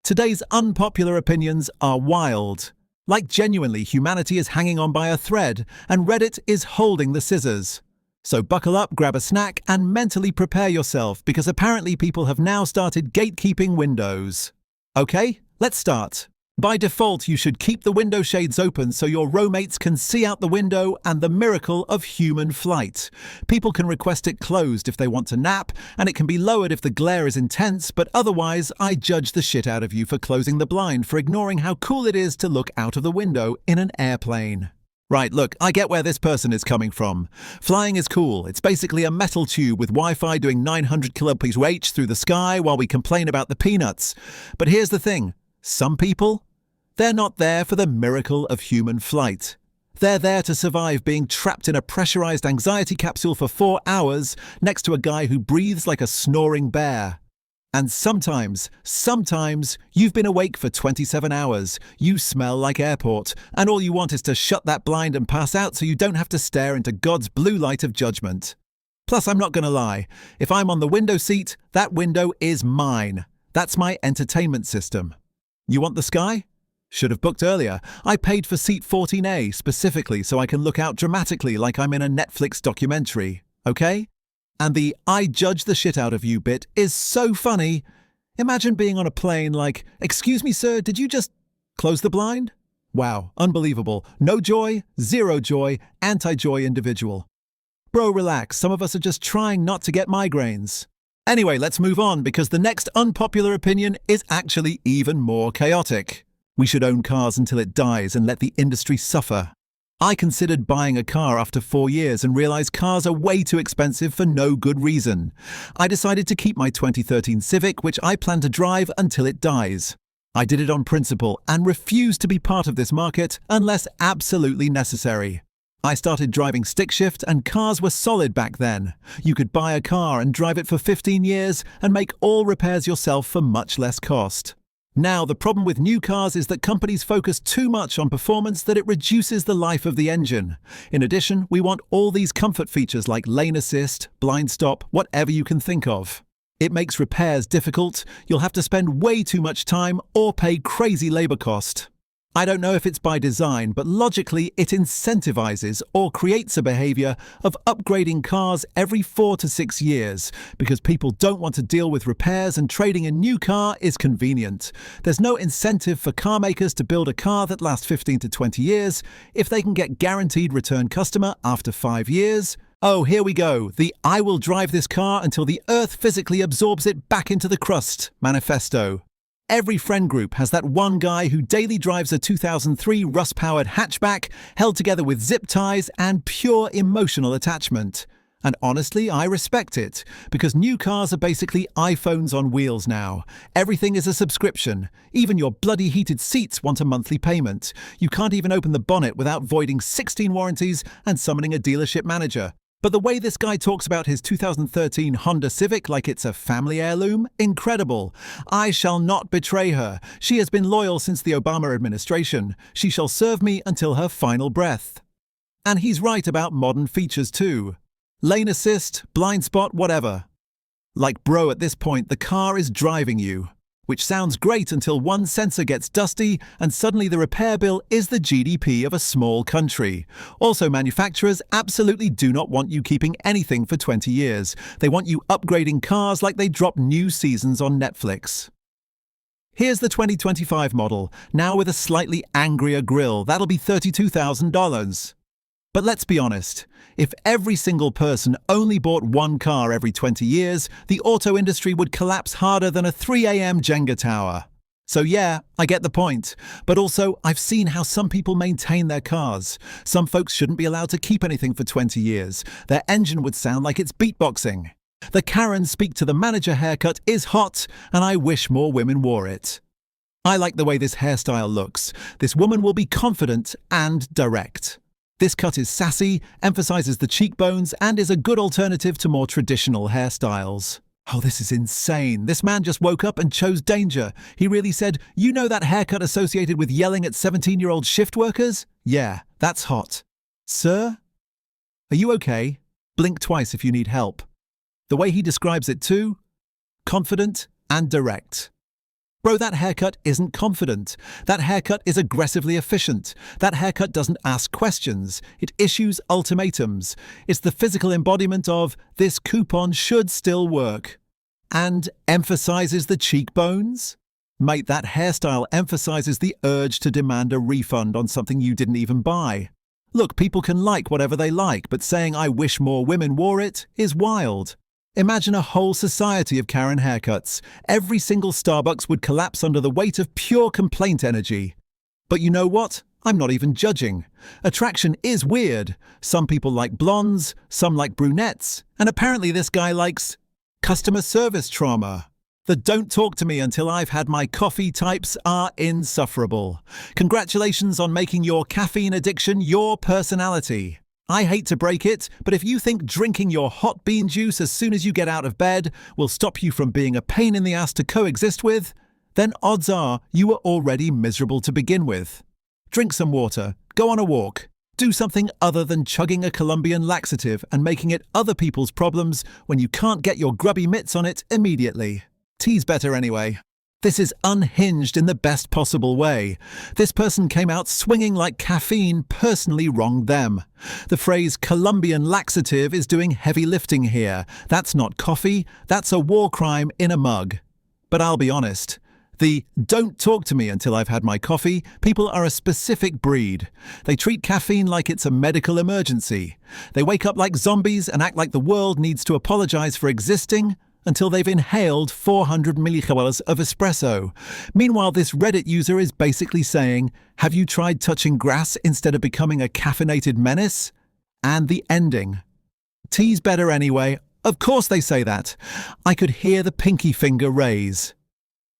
Today's unpopular opinions are wild. Like genuinely, humanity is hanging on by a thread, and Reddit is holding the scissors. So buckle up, grab a snack, and mentally prepare yourself, because apparently people have now started gatekeeping windows. Okay, let's start. By default, you should keep the window shades open so your roommates can see out the window and the miracle of human flight. People can request it closed if they want to nap, and it can be lowered if the glare is intense, but otherwise, I judge the shit out of you for closing the blind, for ignoring how cool it is to look out of the window in an airplane. Right, look, I get where this person is coming from. Flying is cool. It's basically a metal tube with Wi-Fi doing 900 kph through the sky while we complain about the peanuts. But here's the thing. Some people, they're not there for the miracle of human flight. They're there to survive being trapped in a pressurized anxiety capsule for 4 hours next to a guy who breathes like a snoring bear. And sometimes, you've been awake for 27 hours, you smell like airport, and all you want is to shut that blind and pass out so you don't have to stare into God's blue light of judgment. Plus, I'm not gonna lie, if I'm on the window seat, that window is mine. That's my entertainment system. You want the sky? Should have booked earlier. I paid for seat 14A specifically so I can look out dramatically like I'm in a Netflix documentary, okay? And the "I judge the shit out of you" bit is so funny. Imagine being on a plane like, "Excuse me, sir, did you just close the blind?" Wow, unbelievable. No joy, zero joy, anti-joy individual. Bro, relax, some of us are just trying not to get migraines. Anyway, let's move on because the next unpopular opinion is actually even more chaotic. We should own cars until it dies and let the industry suffer. I considered buying a car after 4 years and realized cars are way too expensive for no good reason. I decided to keep my 2013 Civic, which I plan to drive until it dies. I did it on principle and refused to be part of this market unless absolutely necessary. I started driving stick shift and cars were solid back then. You could buy a car and drive it for 15 years and make all repairs yourself for much less cost. Now, the problem with new cars is that companies focus too much on performance that it reduces the life of the engine. In addition, we want all these comfort features like lane assist, blind stop, whatever you can think of. It makes repairs difficult, you'll have to spend way too much time or pay crazy labor cost. I don't know if it's by design, but logically it incentivizes or creates a behavior of upgrading cars every 4 to 6 years because people don't want to deal with repairs and trading a new car is convenient. There's no incentive for car makers to build a car that lasts 15 to 20 years if they can get guaranteed return customer after 5 years. Oh, here we go. The "I will drive this car until the earth physically absorbs it back into the crust" manifesto. Every friend group has that one guy who daily drives a 2003 rust-powered hatchback held together with zip ties and pure emotional attachment. And honestly, I respect it, because new cars are basically iPhones on wheels now. Everything is a subscription. Even your bloody heated seats want a monthly payment. You can't even open the bonnet without voiding 16 warranties and summoning a dealership manager. But the way this guy talks about his 2013 Honda Civic like it's a family heirloom, incredible. I shall not betray her. She has been loyal since the Obama administration. She shall serve me until her final breath. And he's right about modern features too. Lane assist, blind spot, whatever. Like, bro, at this point, the car is driving you. Which sounds great until one sensor gets dusty and suddenly the repair bill is the GDP of a small country. Also, manufacturers absolutely do not want you keeping anything for 20 years. They want you upgrading cars like they drop new seasons on Netflix. Here's the 2025 model, now with a slightly angrier grille. That'll be $32,000. But let's be honest, if every single person only bought one car every 20 years, the auto industry would collapse harder than a 3 a.m. Jenga tower. So yeah, I get the point. But also, I've seen how some people maintain their cars. Some folks shouldn't be allowed to keep anything for 20 years. Their engine would sound like it's beatboxing. The Karen speak to the manager haircut is hot, and I wish more women wore it. I like the way this hairstyle looks. This woman will be confident and direct. This cut is sassy, emphasizes the cheekbones, and is a good alternative to more traditional hairstyles. Oh, this is insane. This man just woke up and chose danger. He really said, "You know that haircut associated with yelling at 17-year-old shift workers? Yeah, that's hot. Sir? Are you okay? Blink twice if you need help." The way he describes it too? Confident and direct. Bro, that haircut isn't confident. That haircut is aggressively efficient. That haircut doesn't ask questions. It issues ultimatums. It's the physical embodiment of, this coupon should still work. And emphasizes the cheekbones? Mate, that hairstyle emphasizes the urge to demand a refund on something you didn't even buy. Look, people can like whatever they like, but saying I wish more women wore it is wild. Imagine a whole society of Karen haircuts. Every single Starbucks would collapse under the weight of pure complaint energy. But you know what? I'm not even judging. Attraction is weird. Some people like blondes, some like brunettes, and apparently this guy likes customer service trauma. The don't talk to me until I've had my coffee types are insufferable. Congratulations on making your caffeine addiction your personality. I hate to break it, but if you think drinking your hot bean juice as soon as you get out of bed will stop you from being a pain in the ass to coexist with, then odds are you were already miserable to begin with. Drink some water, go on a walk, do something other than chugging a Colombian laxative and making it other people's problems when you can't get your grubby mitts on it immediately. Tea's better anyway. This is unhinged in the best possible way. This person came out swinging like caffeine personally wronged them. The phrase Colombian laxative is doing heavy lifting here. That's not coffee, that's a war crime in a mug. But I'll be honest. The don't talk to me until I've had my coffee people are a specific breed. They treat caffeine like it's a medical emergency. They wake up like zombies and act like the world needs to apologize for existing until they've inhaled 400 millijoules of espresso. Meanwhile, this Reddit user is basically saying, have you tried touching grass instead of becoming a caffeinated menace? And the ending. Tea's better anyway. Of course they say that. I could hear the pinky finger raise.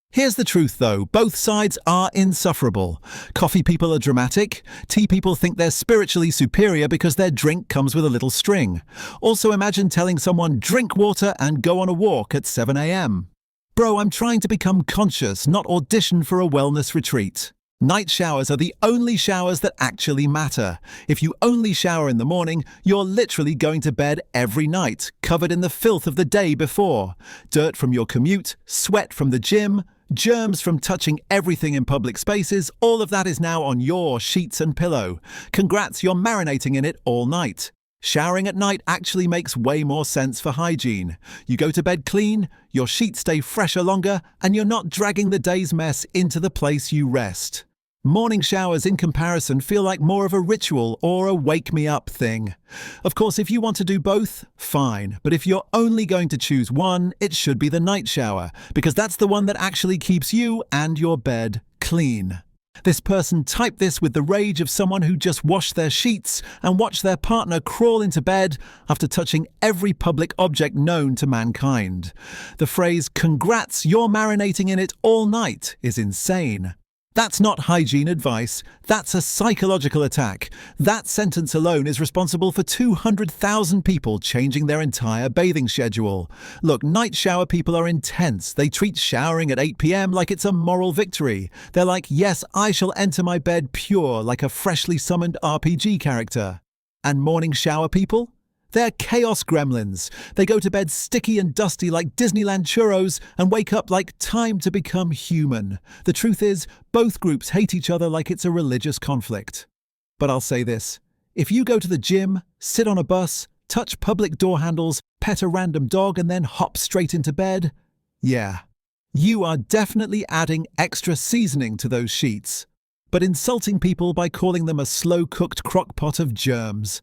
Here's the truth though, both sides are insufferable. Coffee people are dramatic, tea people think they're spiritually superior because their drink comes with a little string. Also imagine telling someone drink water and go on a walk at 7 a.m. Bro, I'm trying to become conscious, not audition for a wellness retreat. Night showers are the only showers that actually matter. If you only shower in the morning, you're literally going to bed every night, covered in the filth of the day before. Dirt from your commute, sweat from the gym, germs from touching everything in public spaces, all of that is now on your sheets and pillow. Congrats, you're marinating in it all night. Showering at night actually makes way more sense for hygiene. You go to bed clean, your sheets stay fresher longer, and you're not dragging the day's mess into the place you rest. Morning showers in comparison feel like more of a ritual or a wake-me-up thing. Of course, if you want to do both, fine. But if you're only going to choose one, it should be the night shower, because that's the one that actually keeps you and your bed clean. This person typed this with the rage of someone who just washed their sheets and watched their partner crawl into bed after touching every public object known to mankind. The phrase, "Congrats, you're marinating in it all night," is insane. That's not hygiene advice, that's a psychological attack. That sentence alone is responsible for 200,000 people changing their entire bathing schedule. Look, night shower people are intense. They treat showering at 8 p.m. like it's a moral victory. They're like, yes, I shall enter my bed pure like a freshly summoned RPG character. And morning shower people? They're chaos gremlins. They go to bed sticky and dusty like Disneyland churros and wake up like time to become human. The truth is, both groups hate each other like it's a religious conflict. But I'll say this. If you go to the gym, sit on a bus, touch public door handles, pet a random dog and then hop straight into bed, yeah, you are definitely adding extra seasoning to those sheets. But insulting people by calling them a slow-cooked crock-pot of germs.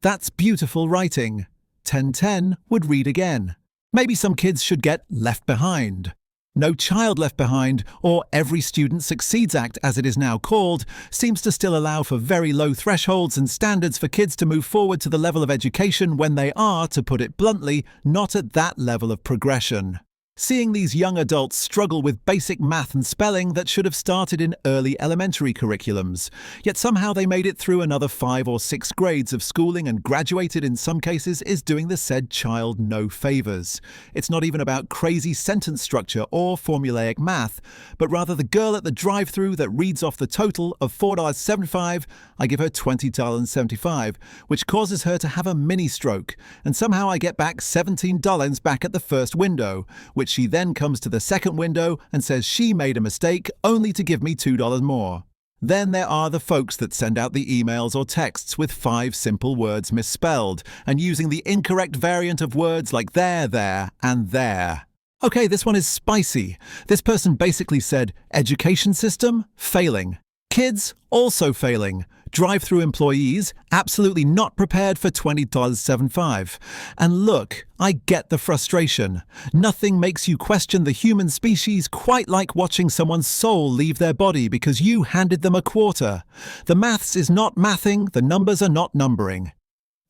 That's beautiful writing. 1010 would read again. Maybe some kids should get left behind. No Child Left Behind, or Every Student Succeeds Act as it is now called, seems to still allow for very low thresholds and standards for kids to move forward to the level of education when they are, to put it bluntly, not at that level of progression. Seeing these young adults struggle with basic math and spelling that should have started in early elementary curriculums, yet somehow they made it through another 5 or 6 grades of schooling and graduated in some cases is doing the said child no favors. It's not even about crazy sentence structure or formulaic math, but rather the girl at the drive-thru that reads off the total of $4.75, I give her $20.75, which causes her to have a mini-stroke, and somehow I get back $17 back at the first window, which which she then comes to the second window and says she made a mistake only to give me $2 more. Then there are the folks that send out the emails or texts with 5 simple words misspelled and using the incorrect variant of words like there, and there. Okay, this one is spicy. This person basically said, education system, failing. Kids, also failing. Drive-through employees, absolutely not prepared for $20.75. And look, I get the frustration. Nothing makes you question the human species quite like watching someone's soul leave their body because you handed them a quarter. The maths is not mathing, the numbers are not numbering.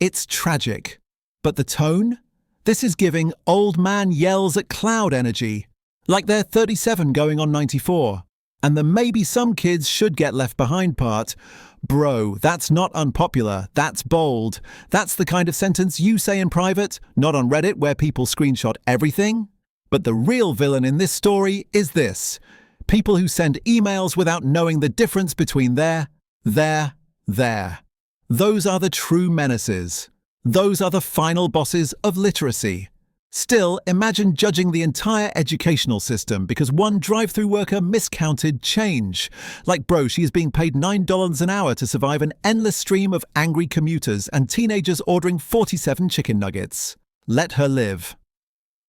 It's tragic. But the tone? This is giving old man yells at cloud energy. Like they're 37 going on 94. And the maybe some kids should get left behind part. Bro, that's not unpopular, that's bold. That's the kind of sentence you say in private, not on Reddit where people screenshot everything. But the real villain in this story is this. People who send emails without knowing the difference between there. Those are the true menaces. Those are the final bosses of literacy. Still, imagine judging the entire educational system because one drive-through worker miscounted change. Like, bro, she is being paid $9 an hour to survive an endless stream of angry commuters and teenagers ordering 47 chicken nuggets. Let her live.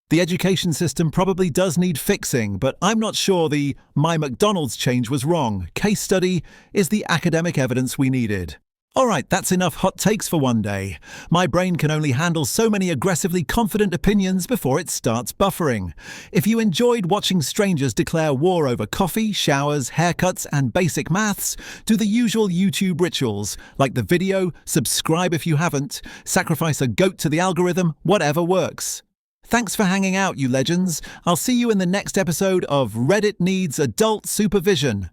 The education system probably does need fixing, but I'm not sure the "my McDonald's change was wrong" case study is the academic evidence we needed. Alright, that's enough hot takes for one day. My brain can only handle so many aggressively confident opinions before it starts buffering. If you enjoyed watching strangers declare war over coffee, showers, haircuts, and basic maths, do the usual YouTube rituals, like the video, subscribe if you haven't, sacrifice a goat to the algorithm, whatever works. Thanks for hanging out, you legends. I'll see you in the next episode of Reddit Needs Adult Supervision.